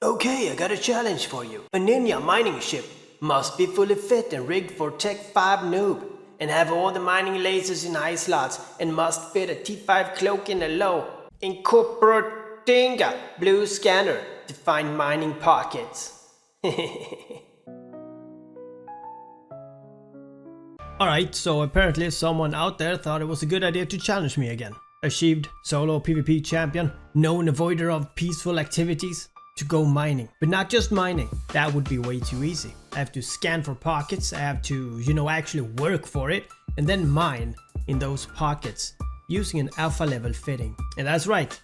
Okay, I got a challenge for you. A ninja mining ship must be fully fit and rigged for Tech 5 noob, and have all the mining lasers in high slots, and must fit a T5 cloak in a low, incorporating a blue scanner to find mining pockets. Alright, so apparently someone out there thought it was a good idea to challenge me again. Achieved solo PvP champion, known avoider of peaceful activities, to go mining. But not just mining, that would be way too easy. I have to scan for pockets, I have to, actually work for it, and then mine in those pockets using an alpha level fitting. And that's right,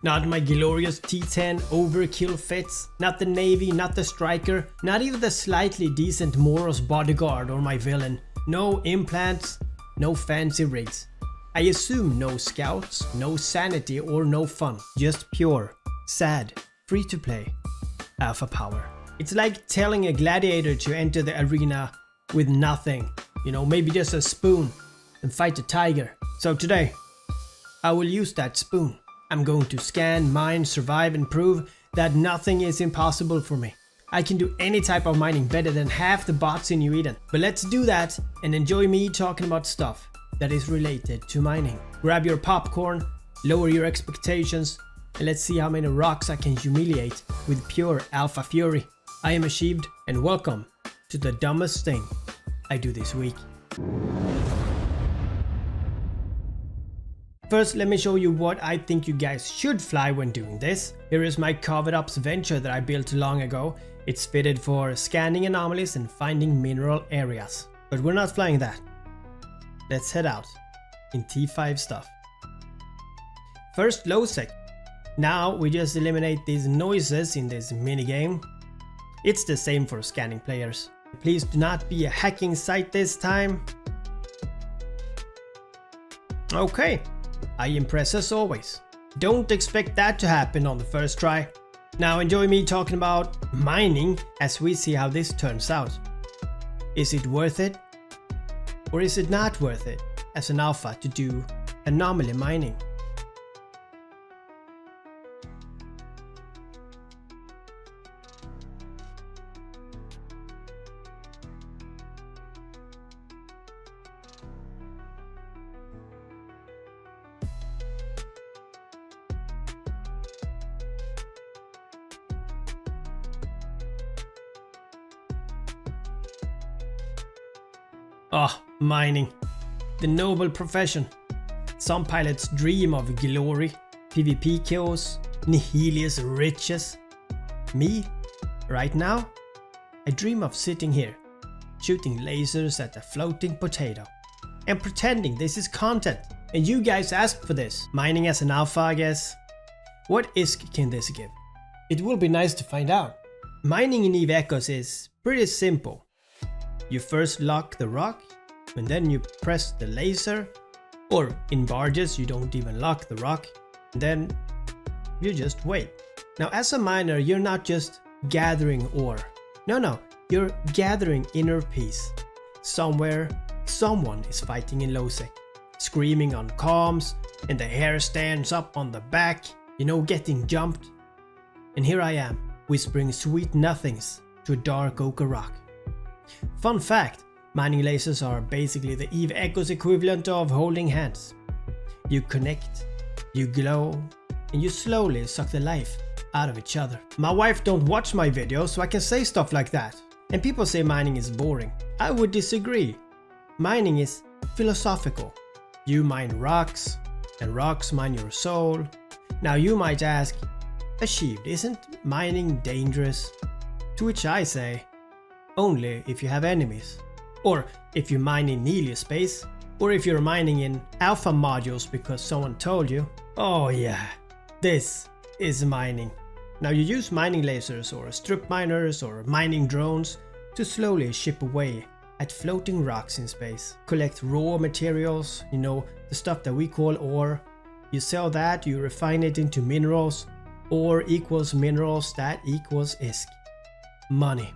not my glorious T10 overkill fits, not the navy, not the striker, not even the slightly decent Moros bodyguard or my villain. No implants, no fancy rigs. I assume no scouts, no sanity or no fun, just pure, sad, free to play, alpha power. It's like telling a gladiator to enter the arena with nothing, maybe just a spoon and fight a tiger. So today, I will use that spoon. I'm going to scan, mine, survive and prove that nothing is impossible for me. I can do any type of mining better than half the bots in New Eden. But let's do that and enjoy me talking about stuff that is related to mining. Grab your popcorn, lower your expectations, and let's see how many rocks I can humiliate with pure alpha fury. I am Achieved, and welcome to the dumbest thing I do this week. First, let me show you what I think you guys should fly when doing this. Here is my Covered Ups Venture that I built long ago. It's fitted for scanning anomalies and finding mineral areas. But we're not flying that. Let's head out in T5 stuff. First, low sec. Now we just eliminate these noises in this minigame. It's the same for scanning players. Please do not be a hacking site this time. Okay, I impress as always. Don't expect that to happen on the first try. Now enjoy me talking about mining as we see how this turns out. Is it worth it? Or is it not worth it as an alpha to do anomaly mining? Mining. The noble profession. Some pilots dream of glory, PvP kills, Nihilus riches. Me, right now, I dream of sitting here, shooting lasers at a floating potato, and pretending this is content. And you guys asked for this. Mining as an alpha, I guess. What ISK can this give? It will be nice to find out. Mining in Eve Echoes is pretty simple. You first lock the rock, and then you press the laser, or in barges you don't even lock the rock, and then you just wait. Now as a miner, you're not just gathering ore. No, you're gathering inner peace. Somewhere, someone is fighting in low sec, screaming on comms, and the hair stands up on the back, getting jumped. And here I am, whispering sweet nothings to a dark ochre rock. Fun fact, mining lasers are basically the Eve Echoes equivalent of holding hands. You connect, you glow, and you slowly suck the life out of each other. My wife don't watch my videos, so I can say stuff like that. And people say mining is boring. I would disagree. Mining is philosophical. You mine rocks, and rocks mine your soul. Now you might ask, Achieved, isn't mining dangerous? To which I say, only if you have enemies. Or if you mine in Nihilus Space, or if you're mining in alpha modules because someone told you, oh yeah, this is mining. Now you use mining lasers or strip miners or mining drones to slowly chip away at floating rocks in space. Collect raw materials, the stuff that we call ore. You sell that, you refine it into minerals. Ore equals minerals, that equals ISK. Money.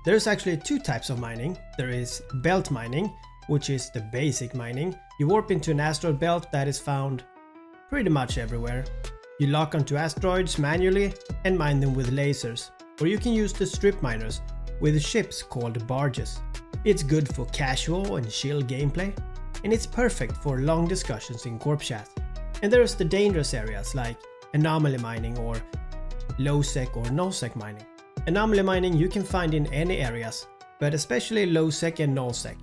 There's actually two types of mining. There is belt mining, which is the basic mining. You warp into an asteroid belt that is found pretty much everywhere. You lock onto asteroids manually and mine them with lasers. Or you can use the strip miners with ships called barges. It's good for casual and chill gameplay, and it's perfect for long discussions in corp chat. And there's the dangerous areas like anomaly mining or low-sec or no-sec mining. Anomaly mining you can find in any areas, but especially low-sec and null-sec.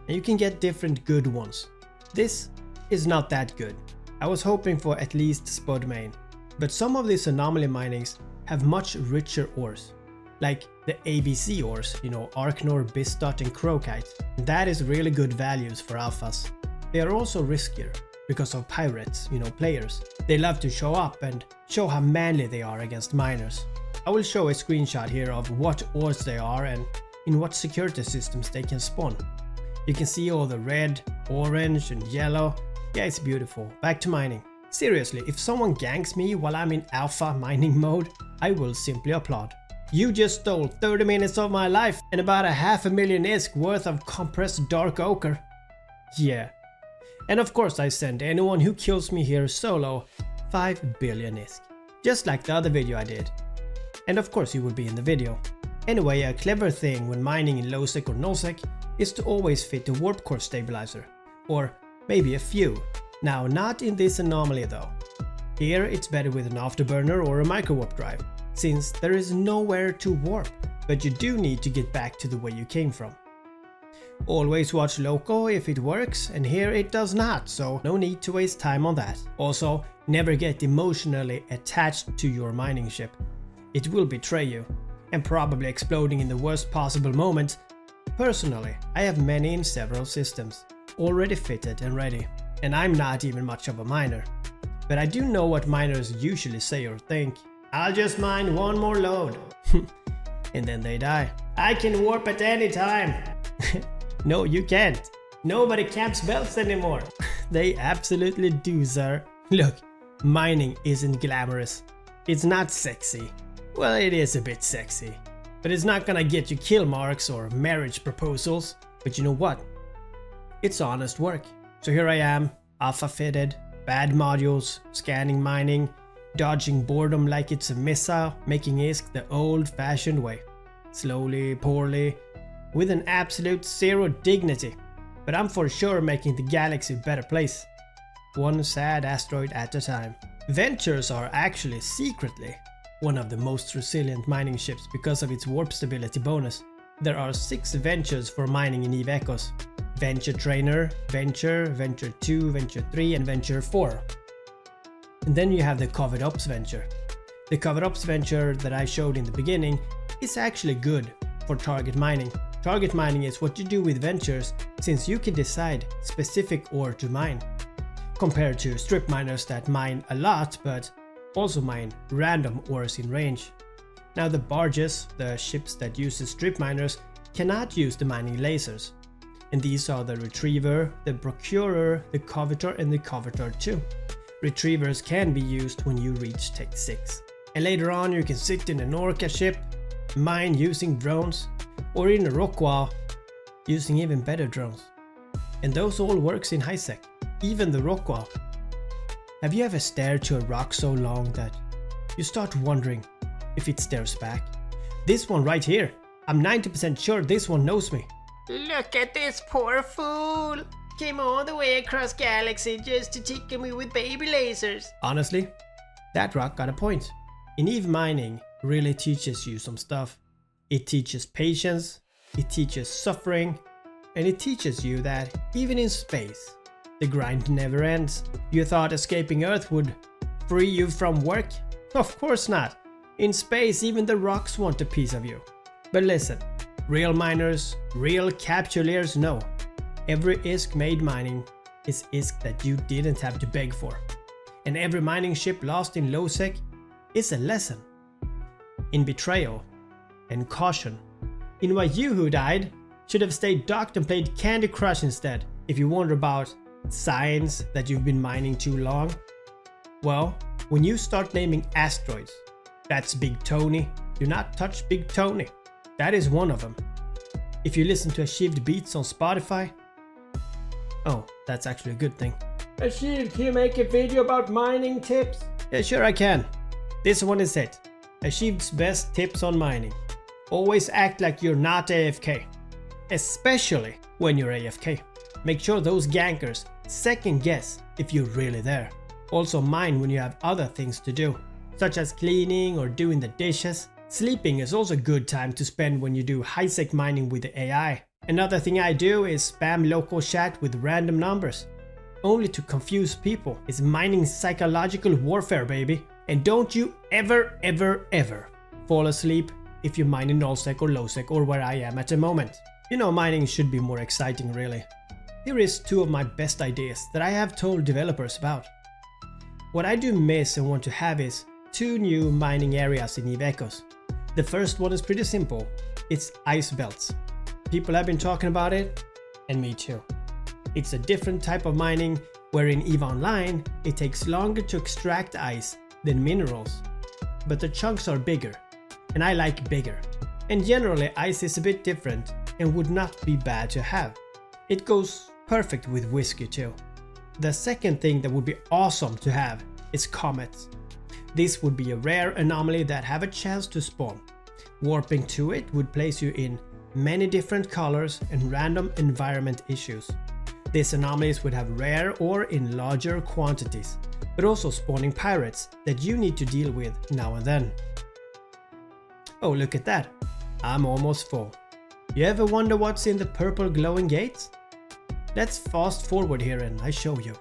And you can get different good ones. This is not that good. I was hoping for at least spud main, but some of these anomaly minings have much richer ores. Like the ABC ores, Arknor, Bistot and Crokite. That is really good values for alphas. They are also riskier because of pirates, players. They love to show up and show how manly they are against miners. I will show a screenshot here of what ores they are and in what security systems they can spawn. You can see all the red, orange and yellow. Yeah, it's beautiful. Back to mining. Seriously, if someone ganks me while I'm in alpha mining mode, I will simply applaud. You just stole 30 minutes of my life and about 500,000 ISK worth of compressed dark ochre. Yeah. And of course I send anyone who kills me here solo 5 billion ISK. Just like the other video I did. And of course you will be in the video. Anyway, a clever thing when mining in low-sec or null-sec is to always fit a warp core stabilizer. Or maybe a few. Now, not in this anomaly though. Here it's better with an afterburner or a micro-warp drive, since there is nowhere to warp, but you do need to get back to the way you came from. Always watch local if it works, and here it does not, so no need to waste time on that. Also, never get emotionally attached to your mining ship. It will betray you, and probably exploding in the worst possible moment. Personally, I have many in several systems, already fitted and ready, and I'm not even much of a miner. But I do know what miners usually say or think. I'll just mine one more load. And then they die. I can warp at any time. No, you can't. Nobody camps belts anymore. They absolutely do, sir. Look, mining isn't glamorous. It's not sexy. Well, it is a bit sexy. But it's not gonna get you kill marks or marriage proposals. But you know what? It's honest work. So here I am, alpha fitted, bad modules, scanning mining, dodging boredom like it's a missile, making ISK the old-fashioned way. Slowly, poorly, with an absolute zero dignity. But I'm for sure making the galaxy a better place. One sad asteroid at a time. Ventures are actually secretly one of the most resilient mining ships because of its warp stability bonus. There are 6 ventures for mining in EVE Echoes. Venture Trainer, Venture, Venture 2, Venture 3 and Venture 4. And then you have the Covered Ops Venture. The Covered Ops Venture that I showed in the beginning is actually good for target mining. Target mining is what you do with ventures since you can decide specific ore to mine. Compared to strip miners that mine a lot but also mine random ores in range. Now the barges, the ships that use the strip miners, cannot use the mining lasers. And these are the Retriever, the Procurer, the Covetor and the Covetor 2. Retrievers can be used when you reach Tech 6. And later on you can sit in an Orca ship, mine using drones, or in a Rockwall using even better drones. And those all works in high sec, even the Rockwall. Have you ever stared to a rock so long that you start wondering if it stares back? This one right here, I'm 90% sure this one knows me. Look at this poor fool! Came all the way across galaxy just to tickle me with baby lasers. Honestly, that rock got a point. In EVE mining really teaches you some stuff. It teaches patience, it teaches suffering, and it teaches you that even in space, the grind never ends. You thought escaping Earth would free you from work? Of course not. In space, even the rocks want a piece of you. But listen, real miners, real capsuleers know. Every ISK made mining is ISK that you didn't have to beg for. And every mining ship lost in low sec is a lesson. In betrayal and caution. In why you who died should have stayed docked and played Candy Crush instead. If you wonder about signs that you've been mining too long, well, when you start naming asteroids, that's Big Tony. Do not touch Big Tony. that is one of them. If you listen to Achieved Beats on Spotify, oh, that's actually a good thing. Achieved, can you make a video about mining tips? Yeah, sure I can. This one is it. Achieved's best tips on mining. Always act like you're not AFK. Especially when you're AFK. Make sure those gankers second guess if you're really there. Also mine when you have other things to do, such as cleaning or doing the dishes. Sleeping is also a good time to spend when you do high-sec mining with the AI. Another thing I do is spam local chat with random numbers. Only to confuse people. It's mining psychological warfare, baby. And don't you ever fall asleep if you mine in nullsec or lowsec or where I am at the moment. You know, mining should be more exciting really. Here is two of my best ideas that I have told developers about. What I do miss and want to have is 2 new mining areas in Eve Echoes. The first one is pretty simple. It's ice belts. People have been talking about it, and me too. It's a different type of mining where in EVE Online it takes longer to extract ice than minerals. But the chunks are bigger, and I like bigger. And generally ice is a bit different and would not be bad to have. It goes perfect with whiskey too. The second thing that would be awesome to have is comets. This would be a rare anomaly that have a chance to spawn. Warping to it would place you in many different colors and random environment issues. These anomalies would have rare or in larger quantities, but also spawning pirates that you need to deal with now and then. Oh, look at that. I'm almost full. You ever wonder what's in the purple glowing gates? Let's fast forward here and I show you.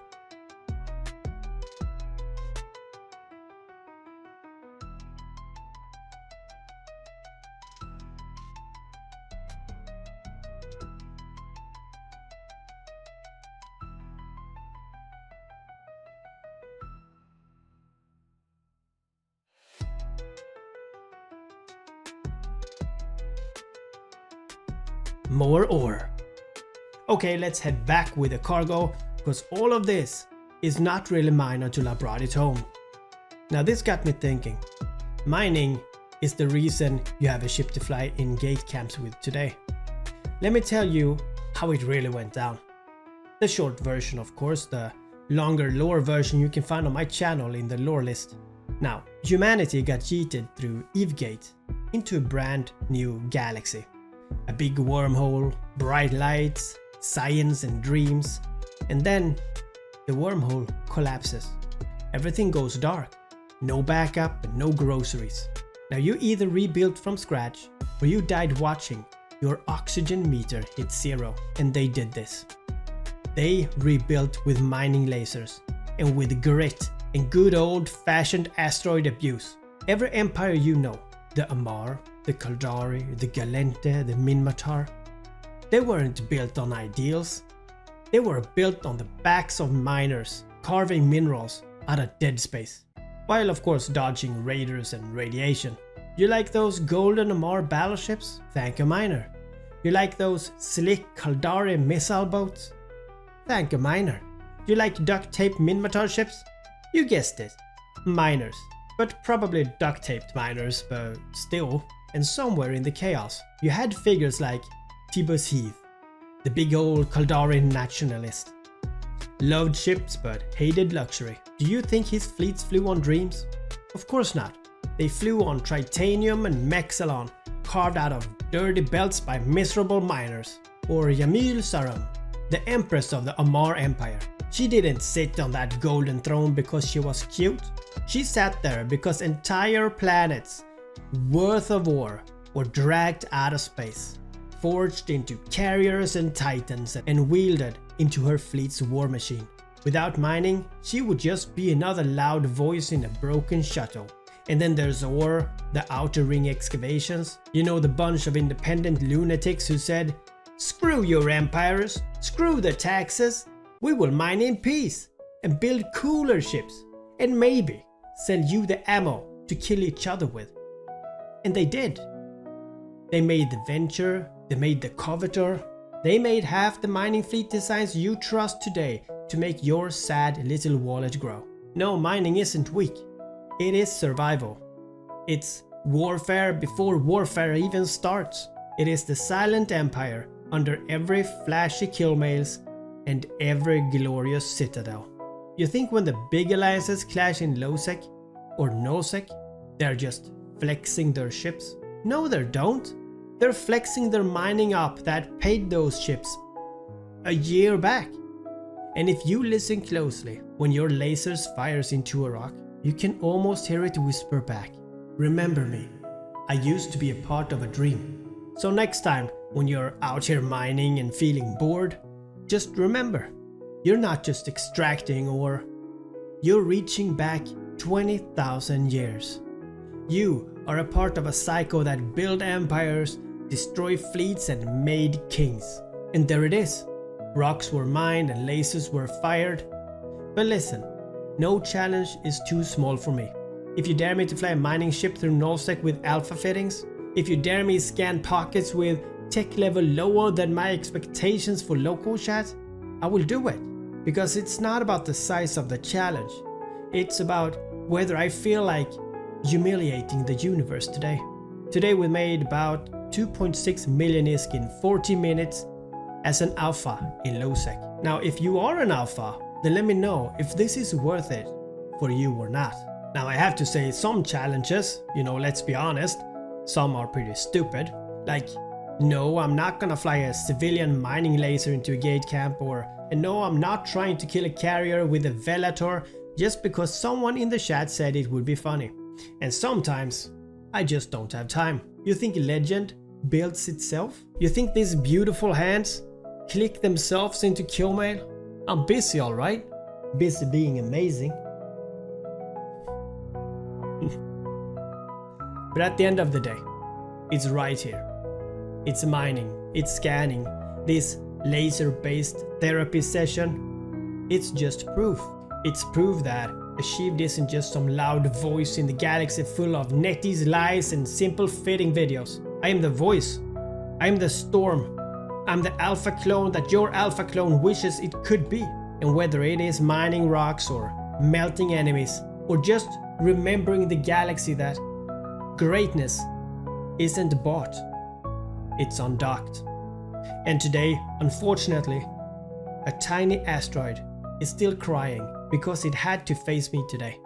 More ore. Okay, let's head back with the cargo, because all of this is not really mine until I brought it home. Now this got me thinking. Mining is the reason you have a ship to fly in gate camps with today. Let me tell you how it really went down. The short version, of course, the longer lore version you can find on my channel in the lore list. Now, humanity got yeeted through EveGate into a brand new galaxy. A big wormhole, bright lights, science and dreams, and then the wormhole collapses. Everything goes dark, no backup and no groceries. Now you either rebuilt from scratch or you died watching your oxygen meter hit 0, and they did this. They rebuilt with mining lasers and with grit and good old-fashioned asteroid abuse. Every empire you know, the Amarr, the Kaldari, the Galente, the Minmatar, they weren't built on ideals. They were built on the backs of miners, carving minerals out of dead space, while of course dodging raiders and radiation. You like those golden Amarr battleships? Thank a miner. You like those slick Kaldari missile boats? Thank a miner. You like duct-taped Minmatar ships? You guessed it, miners. But probably duct-taped miners, but still. And somewhere in the chaos, you had figures like Tibus Heath, the big old Kaldari nationalist. Loved ships but hated luxury. Do you think his fleets flew on dreams? Of course not. They flew on tritanium and mexalon, carved out of dirty belts by miserable miners. Or Yamil Sarum, the empress of the Amarr Empire. She didn't sit on that golden throne because she was cute. She sat there because entire planets worth of ore were dragged out of space, forged into carriers and titans, and wielded into her fleet's war machine. Without mining, she would just be another loud voice in a broken shuttle. And then there's ore, the outer ring excavations. You know, the bunch of independent lunatics who said, "Screw your empires, screw the taxes, we will mine in peace and build cooler ships and maybe sell you the ammo to kill each other with." And they did. They made the Venture, they made the Covetor, they made half the mining fleet designs you trust today to make your sad little wallet grow. No, mining isn't weak. It is survival. It's warfare before warfare even starts. It is the silent empire under every flashy killmails and every glorious citadel. You think when the big alliances clash in Losec or Nosec, they're just flexing their ships? No, they don't. They're flexing their mining up that paid those ships a year back. And if you listen closely, when your lasers fires into a rock, you can almost hear it whisper back, "Remember me, I used to be a part of a dream." So next time, when you're out here mining and feeling bored, just remember, you're not just extracting ore, you're reaching back 20,000 years. You are a part of a cycle that built empires, destroyed fleets and made kings. And there it is. Rocks were mined and lasers were fired. But listen, no challenge is too small for me. If you dare me to fly a mining ship through Nullsec with alpha fittings, if you dare me scan pockets with tech level lower than my expectations for local chat, I will do it. Because it's not about the size of the challenge. It's about whether I feel like humiliating the universe today. Today we made about 2.6 million ISK in 40 minutes as an alpha in Losec. Now if you are an alpha, then let me know if this is worth it for you or not. Now I have to say some challenges, let's be honest, some are pretty stupid. Like, no, I'm not gonna fly a civilian mining laser into a gate camp, and no, I'm not trying to kill a carrier with a Velator just because someone in the chat said it would be funny. And sometimes I just don't have time. You think legend builds itself? You think these beautiful hands click themselves into kill mail? I'm busy, alright? Busy being amazing. But at the end of the day, it's right here. It's mining, it's scanning, this laser-based therapy session. It's just proof. It's proof that Achieved isn't just some loud voice in the galaxy full of netties, lies and simple fitting videos. I am the voice. I am the storm. I'm the alpha clone that your alpha clone wishes it could be. And whether it is mining rocks or melting enemies or just remembering the galaxy that greatness isn't bought, it's undocked. And today, unfortunately, a tiny asteroid is still crying because it had to face me today.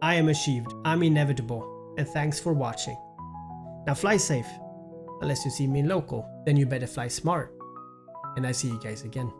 I am achieved, I'm inevitable, and thanks for watching. Now fly safe, unless you see me in local, then you better fly smart. And I see you guys again.